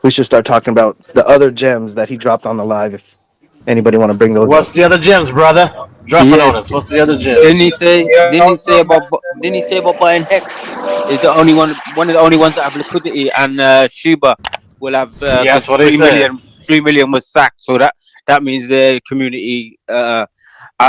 we should start talking about the other gems that he dropped on the live. If anybody want to bring those up. What's the other gems, brother? Dropping Yeah, on us. What's the other didn't gems? he say? Didn't he say about buying Hex? Is the only one of the only ones that have liquidity, and Shiba will have Yeah, that's because what he said. 3 million was sacked, so that means the community are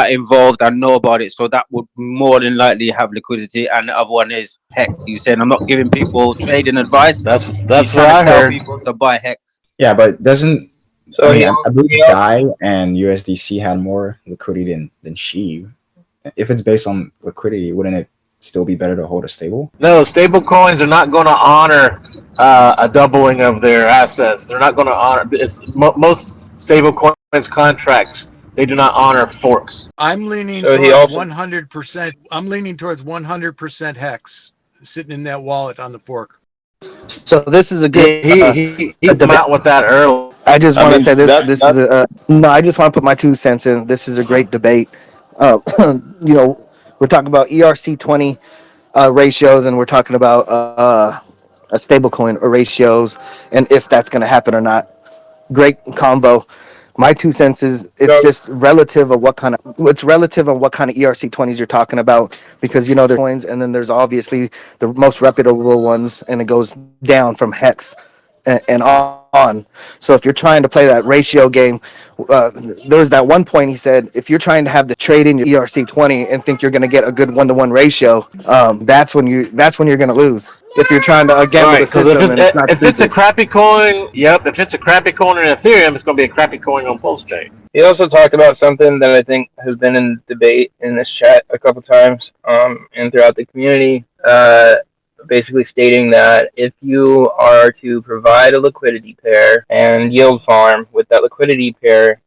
involved and know about it, so that would more than likely have liquidity. And the other one is Hex. You saying I'm not giving people trading advice. He's That's what trying to I tell heard. people to buy Hex. Yeah, but doesn't I So mean he I also, believe DAI and USDC had more liquidity than Sheev. If it's based on liquidity, wouldn't it still be better to hold a stable? No, stable coins are not going to honor a doubling of their assets. They're not going to honor. Most stable coins contracts. They do not honor forks. I'm leaning so he towards also, 100%. I'm leaning towards 100% hex sitting in that wallet on the fork. So this is a good Yeah, he a come debate. out with that early. I just I want to mean say this. that This is that a no. I just want to put my 2 cents in. This is a great debate. Uh, you know, we're talking about ERC20 ratios, and we're talking about a stablecoin or ratios, and if that's going to happen or not. Great convo. My 2 cents is it's so just relative of what kind of it's relative on what kind of ERC20s you're talking about, because there's coins and then there's obviously the most reputable ones, and it goes down from hex and on. So if you're trying to play that ratio game, there was that one point he said if you're trying to have the trade in your ERC20 and think you're going to get a good 1-to-1 ratio, that's when you're going to lose. If you're trying to gamble the Right, because system and it's not if it's a stupid. crappy coin, yep. If it's a crappy coin in Ethereum, it's going to be a crappy coin on PulseChain. he also talked about something that I think has been in debate in this chat a couple times, and throughout the community. Basically stating that if you are to provide a liquidity pair and yield farm with that liquidity pair,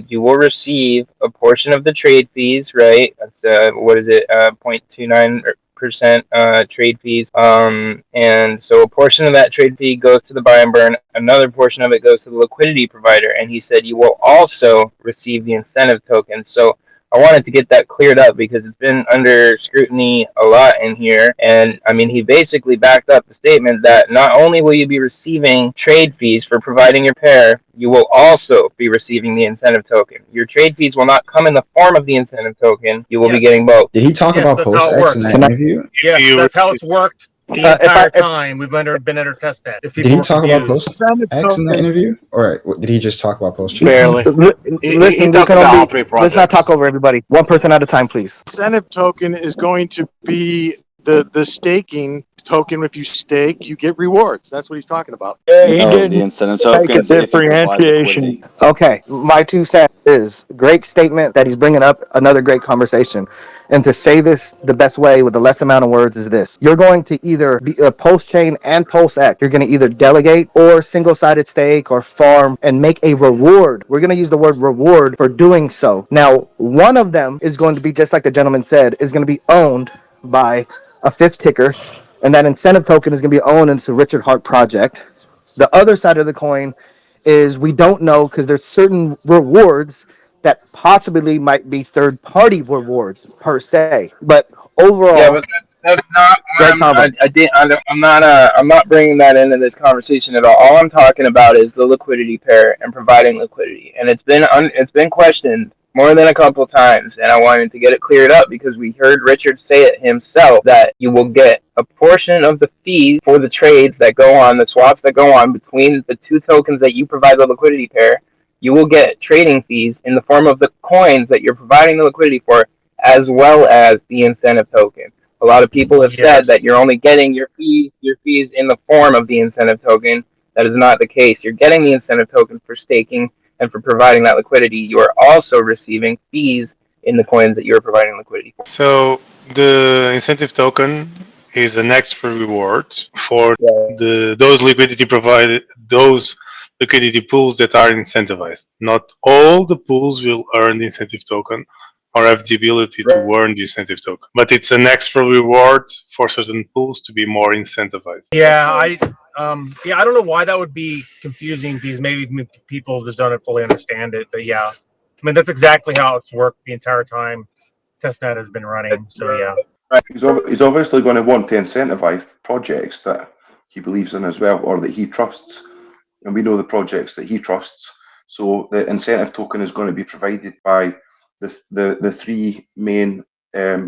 you will receive a portion of the trade fees, right? That's what is it, 0.29% trade fees. And so a portion of that trade fee goes to the buy and burn, another portion of it goes to the liquidity provider, and he said you will also receive the incentive token. So I wanted to get that cleared up because it's been under scrutiny a lot in here. And I mean, he basically backed up the statement that not only will you be receiving trade fees for providing your pair, you will also be receiving the incentive token. Your trade fees will not come in the form of the incentive token. You will be Yes, getting both. Did he talk yes, about that's how it PulseX in works. that Can I, interview? Yes, that's how it's worked the if I entire if, time we've been under test that. If Did people he were talk about confused. Incentive PulseX in that token. interview, or did he just talk about PulseChain? Barely. He listen, we talked can about all only three let's not talk projects. over everybody. One person at a time, please. Incentive token is going to be the staking token. If you stake, you get rewards. That's what he's talking about. Yeah, he No, the didn't incentive make a tokens if you provide differentiation. liquidity. Okay, my 2 cents is great statement that he's bringing up. Another great conversation, and to say this the best way with the less amount of words is this: you're going to either be a Pulse Chain and PulseX. You're going to either delegate or single-sided stake or farm and make a reward. We're going to use the word reward for doing so. Now, one of them is going to be, just like the gentleman said, is going to be owned by a fifth ticker, and that incentive token is going to be owned into Richard Hart project. The other side of the coin is we don't know, because there's certain rewards that possibly might be third party rewards per se. But Yeah, overall, but that's not what great combo. I'm not bringing that into this conversation at all. All I'm talking about is the liquidity pair and providing liquidity, and it's been questioned more than a couple of times, and I wanted to get it cleared up because we heard Richard say it himself that you will get a portion of the fee for the trades that go on, the swaps that go on between the two tokens that you provide the liquidity pair. You will get trading fees in the form of the coins that you're providing the liquidity for, as well as the incentive token. A lot of people have said that Yes. you're only getting your fees in the form of the incentive token. That is not the case. You're getting the incentive token for staking and for providing that liquidity. You are also receiving fees in the coins that you're providing liquidity for. So the incentive token is an extra reward for Yeah. those liquidity pools that are incentivized. Not all the pools will earn the incentive token or have the ability to earn the incentive token, but it's an extra reward for certain pools to be more incentivized. I don't know why that would be confusing, because maybe people just don't fully understand it. But yeah, I mean that's exactly how it's worked the entire time testnet has been running. So yeah. He's obviously going to want to incentivize projects that he believes in as well, or that he trusts. and we know the projects that he trusts. So the incentive token is going to be provided by the three main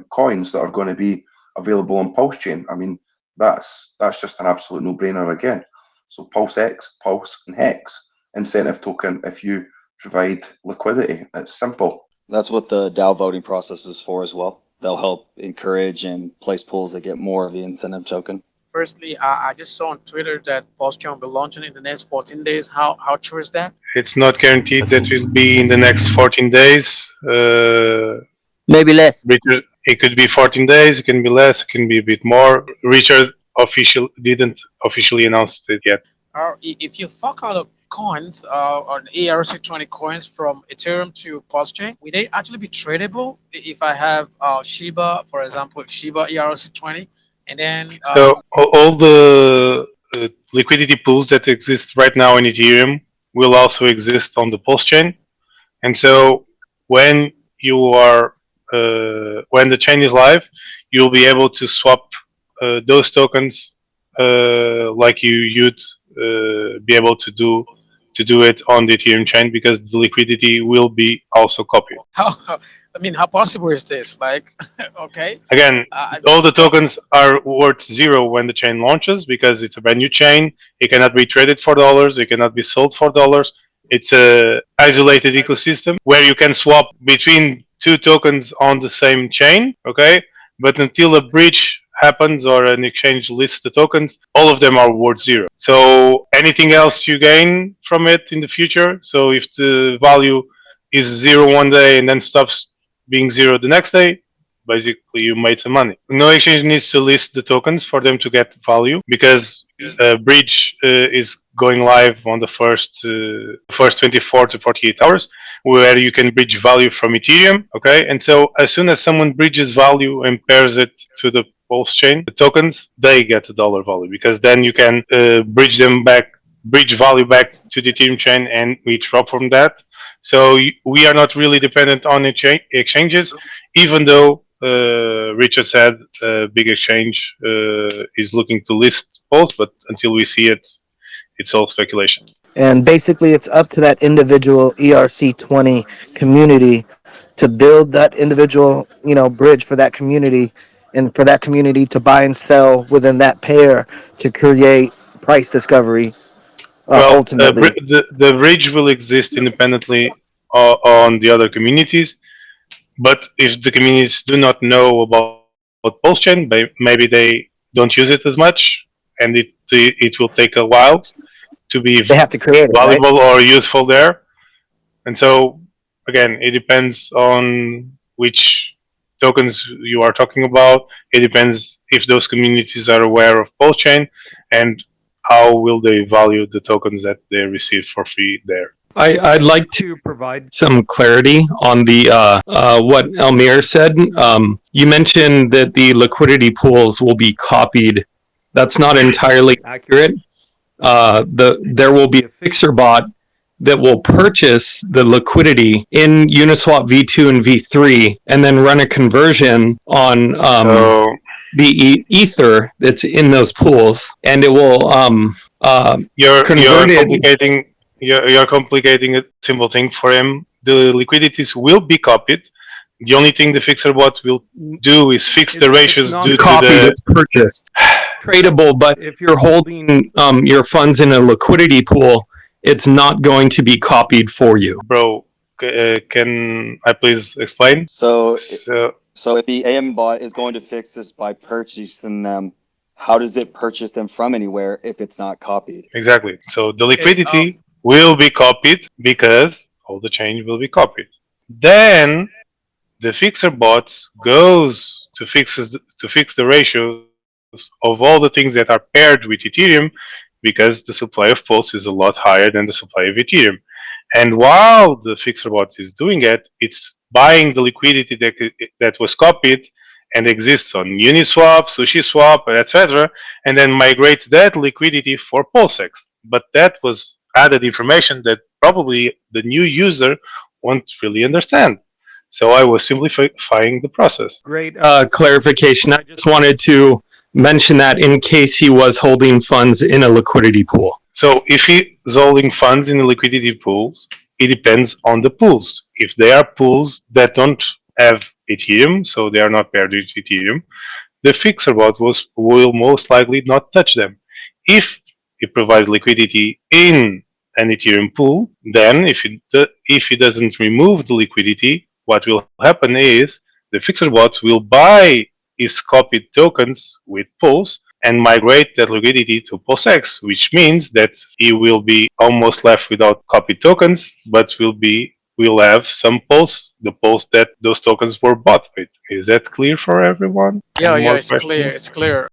coins that are going to be available on PulseChain. I mean, that's just an absolute no-brainer again. So PulseX, Pulse, and Hex incentive token if you provide liquidity. It's simple. That's what the DAO voting process is for as well. They'll help encourage and place pools that get more of the incentive token. Firstly, I just saw on Twitter that PulseChain will be launching in the next 14 days. How true is that? It's not guaranteed that will be in the next 14 days. Maybe less. Richard, it could be 14 days, it can be less, it can be a bit more. Richard didn't officially announce it yet. If you fork out of coins on ERC20 coins from Ethereum to PulseChain, will they actually be tradable? If I have Shiba, for example, Shiba ERC20, and then So all the liquidity pools that exist right now in Ethereum will also exist on the PulseChain. And so when you are when the chain is live, you'll be able to swap those tokens like you'd be able to do it on the Ethereum chain, because the liquidity will be also copied. How possible is this? Like, okay. Again, all the tokens are worth zero when the chain launches because it's a brand new chain. It cannot be traded for dollars. It cannot be sold for dollars. It's a isolated ecosystem where you can swap between two tokens on the same chain. Okay, but until a breach happens or an exchange lists the tokens, all of them are worth zero. So anything else you gain from it in the future. So if the value is zero one day and then stops being zero the next day, basically you made some money. No exchange needs to list the tokens for them to get value, because bridge is going live on the first 24 to 48 hours, where you can bridge value from Ethereum. Okay, and so as soon as someone bridges value and pairs it to the Pulse chain, the tokens, they get a dollar value, because then you can bridge value back to the Ethereum chain, and we drop from that. So we are not really dependent on exchanges, even though Richard said big exchange is looking to list Pulse, but until we see it, it's all speculation. And basically, it's up to that individual ERC20 community to build that individual, bridge for that community, and for that community to buy and sell within that pair to create price discovery. Ultimately, the bridge will exist independently on the other communities, but if the communities do not know about PulseChain, maybe they don't use it as much, and it will take a while to be they have to create it, valuable, right? or useful there. And so again, it depends on which tokens you are talking about. It depends if those communities are aware of PulseChain, and how will they value the tokens that they receive for free there. I'd like to provide some clarity on the what Elmir said. You mentioned that the liquidity pools will be copied. That's not entirely accurate. There will be a fixer bot that will purchase the liquidity in Uniswap v2 and v3, and then run a conversion on the ether that's in those pools, and it will you're complicating a simple thing for him. The liquidities will be copied. The only thing the fixer bot will do is fix the ratios due to the... It's purchased. Tradable, but if you're holding your funds in a liquidity pool, it's not going to be copied for you. Bro, can I please explain? So if the AM bot is going to fix this by purchasing them, how does it purchase them from anywhere if it's not copied? Exactly. So the liquidity will be copied because all the change will be copied. Then the fixer bots goes to fix the ratios of all the things that are paired with Ethereum, because the supply of Pulse is a lot higher than the supply of Ethereum. And while the fixer bot is doing it, it's buying the liquidity that was copied and exists on Uniswap, SushiSwap, etc., and then migrates that liquidity for PulseX. But that was added information that probably the new user won't really understand. So I was simplifying the process. Great clarification. I just wanted to mention that in case he was holding funds in a liquidity pool. So if he's holding funds in the liquidity pools, it depends on the pools. If they are pools that don't have Ethereum, so they are not paired with Ethereum, the fixer bot will most likely not touch them. If it provides liquidity in an Ethereum pool, then if it doesn't remove the liquidity, what will happen is the fixer bot will buy his copied tokens with Pulse and migrate that liquidity to PulseX, which means that he will be almost left without copied tokens, but will have some pulse, the pulse that those tokens were bought with. Is that clear for everyone? Yeah, Any yeah, more it's clear. questions? It's clear.